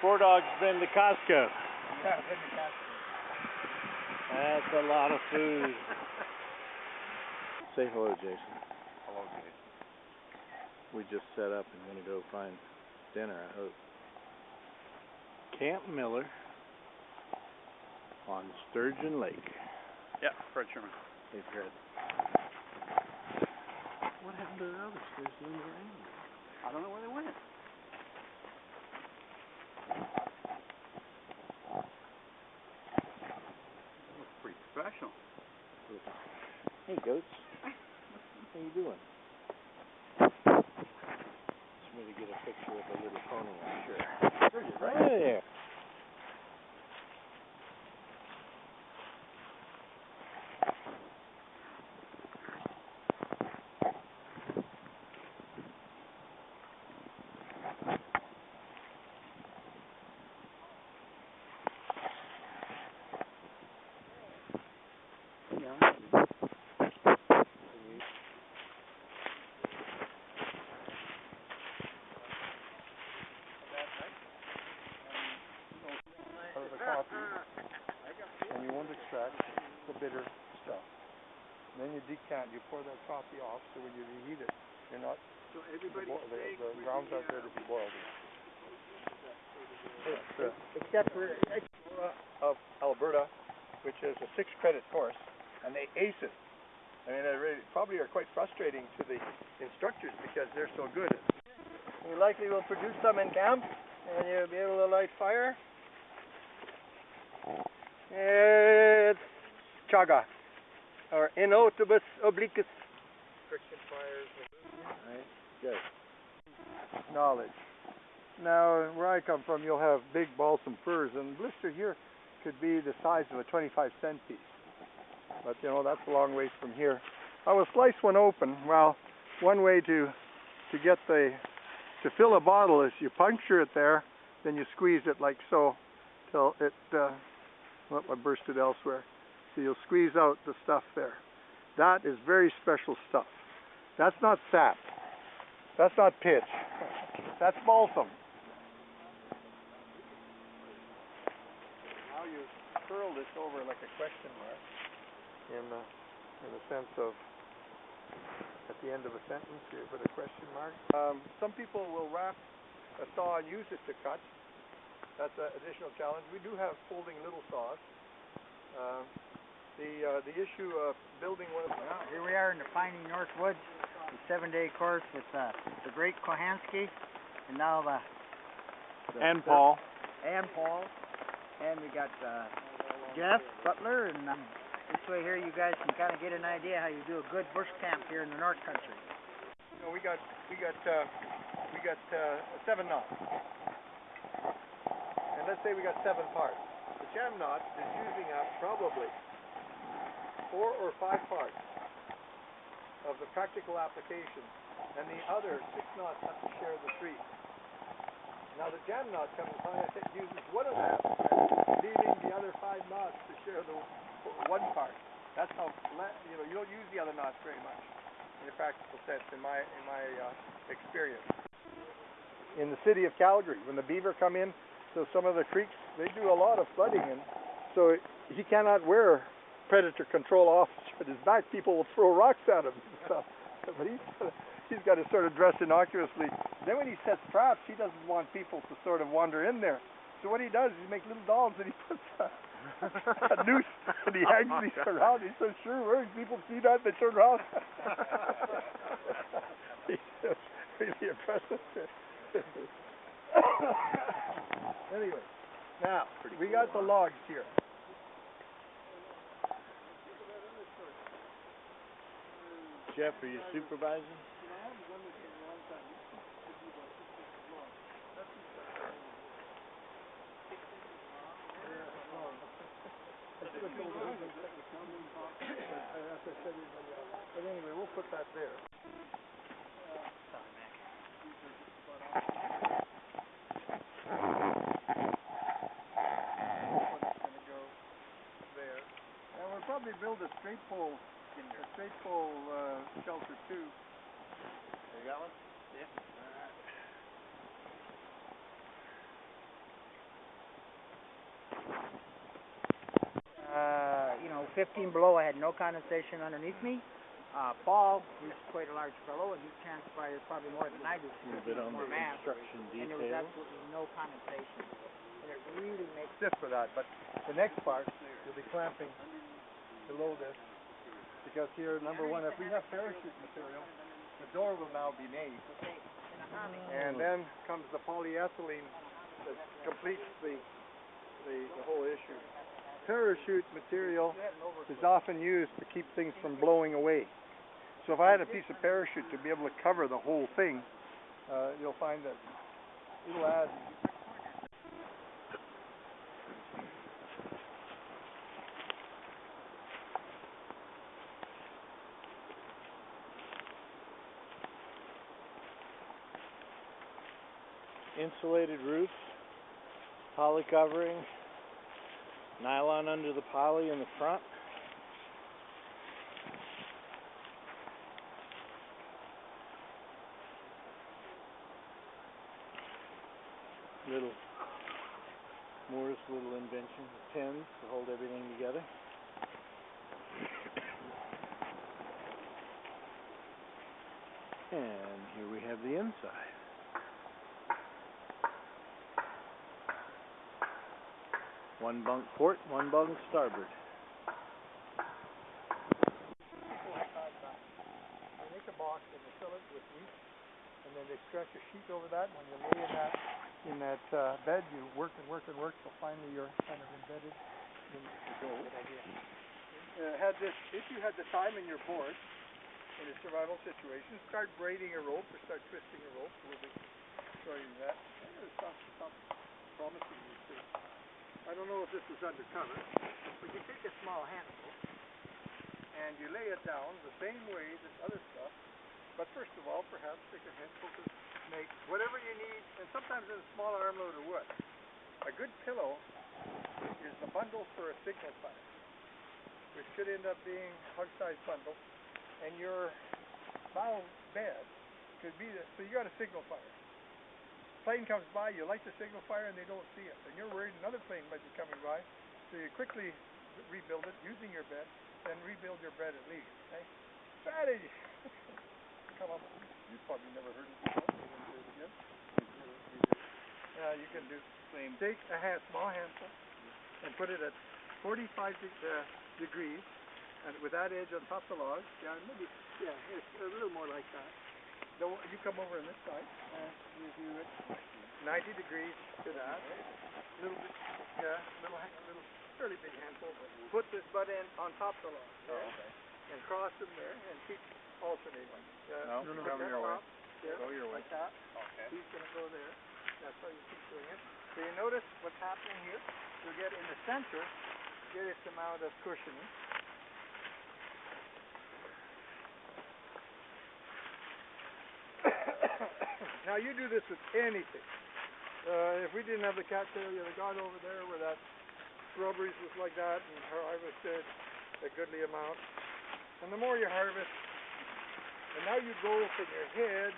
Four Dog's been to Costco. Yeah, I've been to Costco. That's a lot of food. Say hello, Jason. Hello, Jason. We just set up and going to go find dinner, I hope. Camp Miller on Sturgeon Lake. Yeah, Fred Sherman. Hey, Fred. What happened to the others? There's no more animals. I don't know where they went. Looks pretty professional. Hey, goats. How you doing? Just me to get a picture of a little pony, I'm sure. There you Right there. And you won't extract the bitter stuff. And then you decant, you pour that coffee off, so when you reheat it, you're not, so the grounds aren't there to be boiled in. Except for of Alberta, which is a 6-credit course, and they ace it. I mean, they really, probably are quite frustrating to the instructors because they're so good. You likely will produce some in camp, and you'll be able to light fire. It's chaga, or inotibus obliquus. Friction fires. Right. Good. Knowledge. Now, where I come from, you'll have big balsam firs, and the blister here could be the size of a 25-cent piece. But, you know, that's a long ways from here. I will slice one open. Well, one way to fill a bottle is you puncture it there, then you squeeze it like so till it, well, I burst it elsewhere. So you'll squeeze out the stuff there. That is very special stuff. That's not sap. That's not pitch. That's balsam. Now you curl this over like a question mark in the sense of at the end of a sentence you put a question mark. Some people will wrap a saw and use it to cut. That's an additional challenge. We do have folding little saws. The issue of building one of them. Well, here we are in the piney North Woods, the 7-day course with the great Kochanski, and now And Paul. and Paul, and we got Jeff Butler, and this way here you guys can kind of get an idea how you do a good bush camp here in the North Country. You know, we got 7 knots. And let's say we got 7 parts. The jam knot is using up probably 4 or 5 parts of the practical application, and the other 6 knots have to share the 3. Now the jam knot comes by and uses one of them, leaving the other 5 knots to share the one part. That's how, you know, you don't use the other knots very much in a practical sense, in my experience. In the city of Calgary, when the beaver come in, so some of the creeks, they do a lot of flooding, and so he cannot wear predator control officer at his back. People will throw rocks at him and stuff. But he's got to sort of dress innocuously. Then when he sets traps, he doesn't want people to sort of wander in there. So what he does is he makes little dogs and he puts a noose and he hangs these around. He says, sure, where people see that, they turn around. He's really impressive. Anyway, now, we got the logs here. Jeff, are you supervising? But anyway, we'll put that there. Probably build a straight pole shelter too. You got one? Yeah. 15 below, I had no condensation underneath me. Paul, he's quite a large fellow, and he transpires probably more than I do. A little bit on more the mass, construction and there was details. absolutely no condensation. And it really makes Just for that, but the next part, you'll be clamping below this, because here, number one, if we have parachute material, the door will now be made. And then comes the polyethylene that completes the whole issue. Parachute material is often used to keep things from blowing away. So if I had a piece of parachute to be able to cover the whole thing, you'll find that it'll add. Insulated roof, poly covering, nylon under the poly in the front. Little Moore's little invention, pins to hold everything together. And here we have the inside. One bunk port, one bunk starboard. People like that, they make a box and they fill it with wheat, and then they stretch a sheet over that, and when you lay in that bed, you work and work and work, so finally you're kind of embedded in the goal. Good idea. If you had the time in your board, in a survival situation, start braiding a rope or start twisting a rope. We'll be showing you that. Stop promising these things. I don't know if this is undercover, but you take a small handful and you lay it down the same way as other stuff. But first of all, perhaps take a handful to make whatever you need, and sometimes in a small armload of wood. A good pillow is the bundle for a signal fire, which should end up being a hug-sized bundle, and your bow bed could be so you got a signal fire. Plane comes by, you light the signal fire, and they don't see it, and you're worried another plane might be coming by, so you quickly rebuild it using your bed, then rebuild your bed at least. Okay? Strategy. Come on, you've probably never heard it before. Again. Yeah, you can do. Take a small handful and put it at 45 degrees, and with that edge on top of the log. It's a little more like that. You come over on this side, and you do it 90 degrees to that. Little bit, little fairly big handful. Put this butt end on top of the log. And cross them there, and keep alternating. No, go your way. There, go your way. like that. Okay. He's going to go there. That's how you keep doing it. So you notice what's happening here. You'll get in the center, get its amount of cushioning. Now you do this with anything. If we didn't have the cattail, you'd have gone over there where that strawberries was like that and harvested a goodly amount. And the more you harvest, and now you go from your head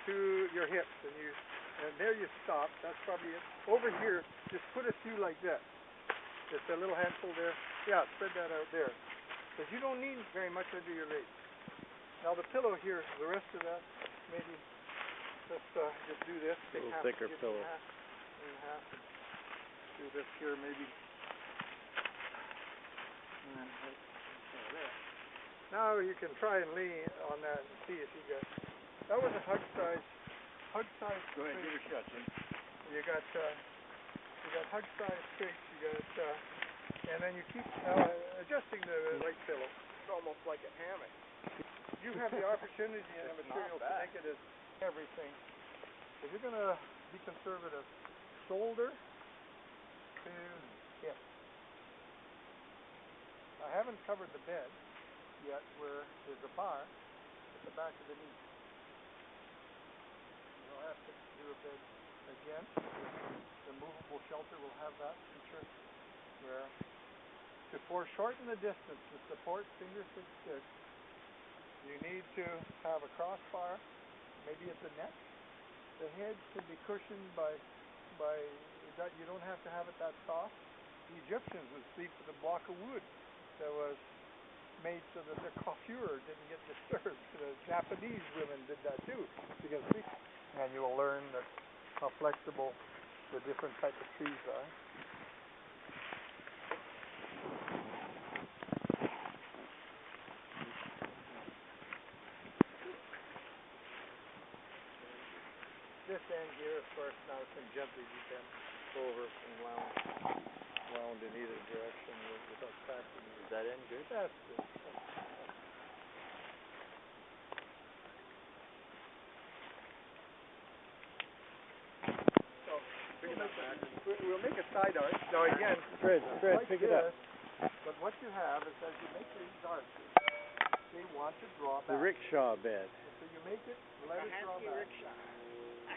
to your hips, and there you stop. That's probably it. Over here, just put a few like this. Just a little handful there. Yeah, spread that out there, because you don't need very much under your legs. Now the pillow here, the rest of that, maybe let's just do this. A little thicker pillow. Half. Do this here, maybe. And then there. Now you can try and lean on that and see if you get. That was a hug size. Go ahead, give it a shot, Jim. You got hug size twigs. You got, and then you keep adjusting the right pillow. It's almost like a hammock. You have the opportunity in the material to make it as everything. If you're going to be conservative, shoulder to hip. I haven't covered the bed yet where there's a bar at the back of the knee. You'll have to do a bed again. The movable shelter will have that feature where to foreshorten the distance to support finger six sticks, you need to have a crossbar, maybe at the neck. The head should be cushioned by that. You don't have to have it that soft. the Egyptians would sleep with a block of wood that was made so that their coiffure didn't get disturbed. The Japanese women did that too. Because and you will learn that how flexible the different types of trees are. This end here, of course, now can gently be bent over and wound in either direction without cracking. Is that end good? That's good. So we'll make a side arch. Now again, Fred, like pick it up. But what you have is as you make these arches, they want to draw The back. rickshaw bed. So you make it, let it draw back.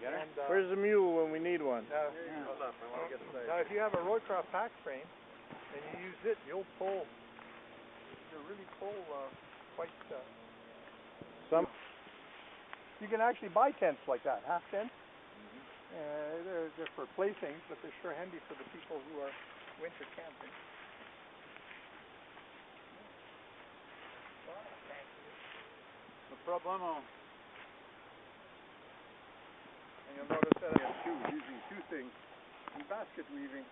And, Where's the mule when we need one? now, hold up, I want to get started. Now, if you have a Roycroft pack frame and you use it, you'll really pull quite. Some. You can actually buy tents like that, half tents. They're for playthings, but they're sure handy for the people who are winter camping. No problemo. And you'll notice that I have using two things in basket weaving.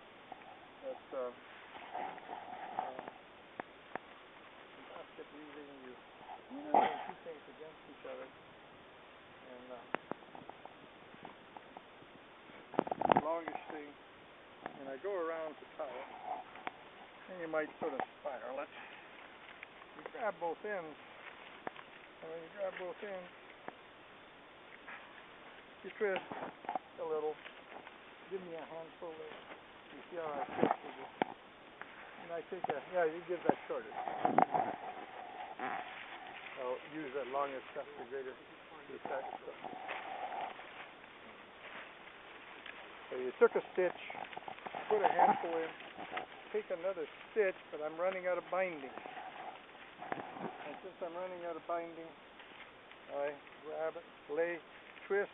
That's in basket weaving, you lay two things against each other, and longish thing, and I go around to tie it, and you might sort of spiral it. You grab both ends, and when you grab both ends, you twist a little. Give me a handful there. You see how I twist with it? And I take you give that shorter. I'll use that longest, that's the greater effect. So you took a stitch, put a handful in, take another stitch, but I'm running out of binding. And since I'm running out of binding, I grab it, twist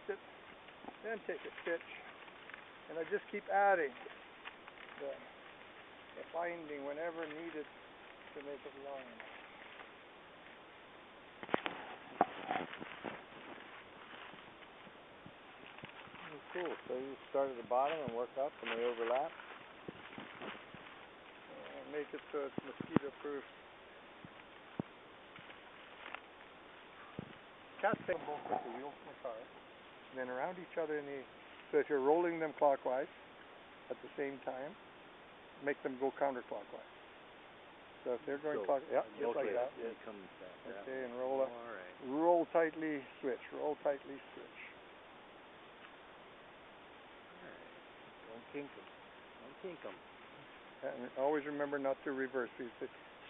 it, then take a stitch, and I just keep adding the binding whenever needed to make it long enough. Cool. So you start at the bottom and work up, and they overlap. Make it so it's mosquito proof. Cast them both with the wheels in the car, and then around each other so if you're rolling them clockwise at the same time, make them go counterclockwise. So if they're going clockwise, just like that. Yeah, it comes back. Okay, and roll up. All right. Roll tightly, switch. Roll tightly, switch. Don't kink them. Don't kink them. And always remember not to reverse. It's a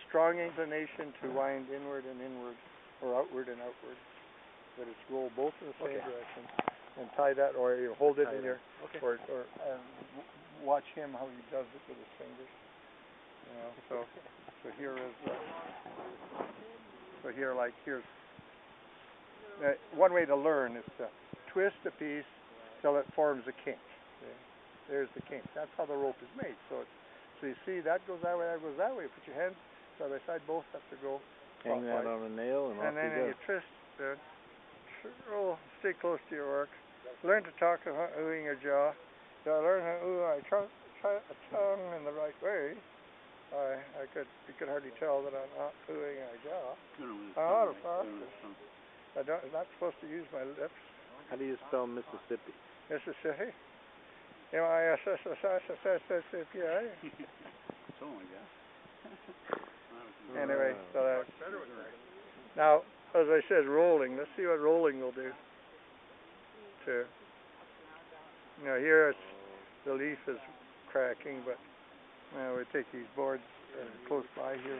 strong inclination to wind inward and inward, or outward and outward. But it's roll both in the same direction, and tie that, or you hold it in your, or watch him how he does it with his fingers. You know, so here is, here's one way to learn is to twist a piece till it forms a kink. Okay? There's the kink. That's how the rope is made. So you see that goes that way, that goes that way. Put your hands side by side, both have to go Hang clockwise. that on a nail and off then you go. you twist it. Roll, stay close to your work. Learn to talk about oohing your jaw. So I learned how to ooh my tongue in the right way. You could hardly tell that I'm not oohing my jaw. I'm not supposed to use my lips. How do you spell Mississippi? Mississippi. Mississippi. Anyway, so that's now, as I said, rolling. Let's see what rolling will do. Here the leaf is cracking, but we take these boards close by here.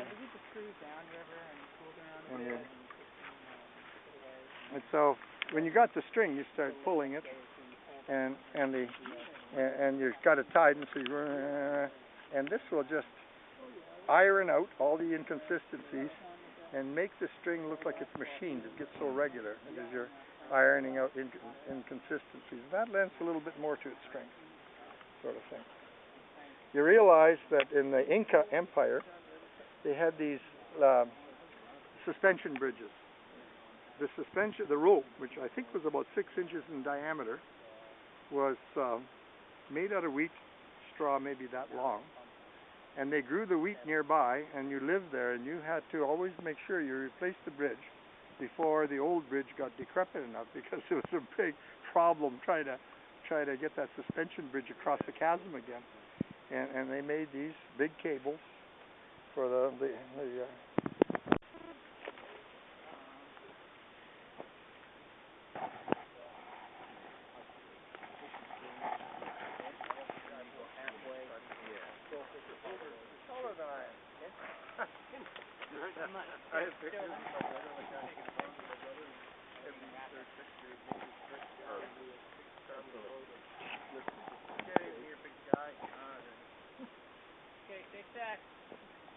And so when you got the string, you start pulling it, and you've got it tied, and so and this will just iron out all the inconsistencies and make the string look like it's machined. It gets so regular as you're ironing out inconsistencies. That lends a little bit more to its strength, sort of thing. you realize that in the Inca Empire, they had these suspension bridges. The rope, which I think was about 6 inches in diameter, was made out of wheat straw, maybe that long. And they grew the wheat nearby, and you lived there, and you had to always make sure you replaced the bridge before the old bridge got decrepit enough, because it was a big problem trying to get that suspension bridge across the chasm again. And they made these big cables for the I have pictures of my brother, like I think it's my brother, every third picture, get in here, big guy. Okay, stay sack.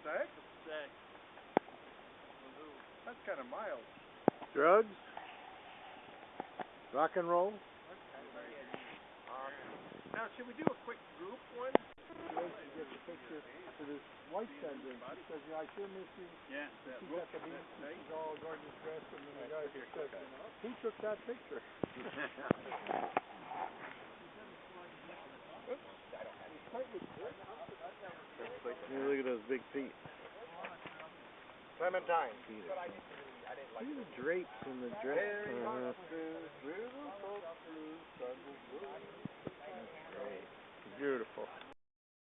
Sack? Sack. That's kind of mild. Drugs? Rock and roll? Now, should we do a quick group one? Get the picture for this white sender, because I sure miss you. Yeah, that rope. At the beach, she's all gorgeous dressed, and then the guy just says, who took that picture? Look at those big feet. Clementine. See the drapes in the dress. That's great. Beautiful.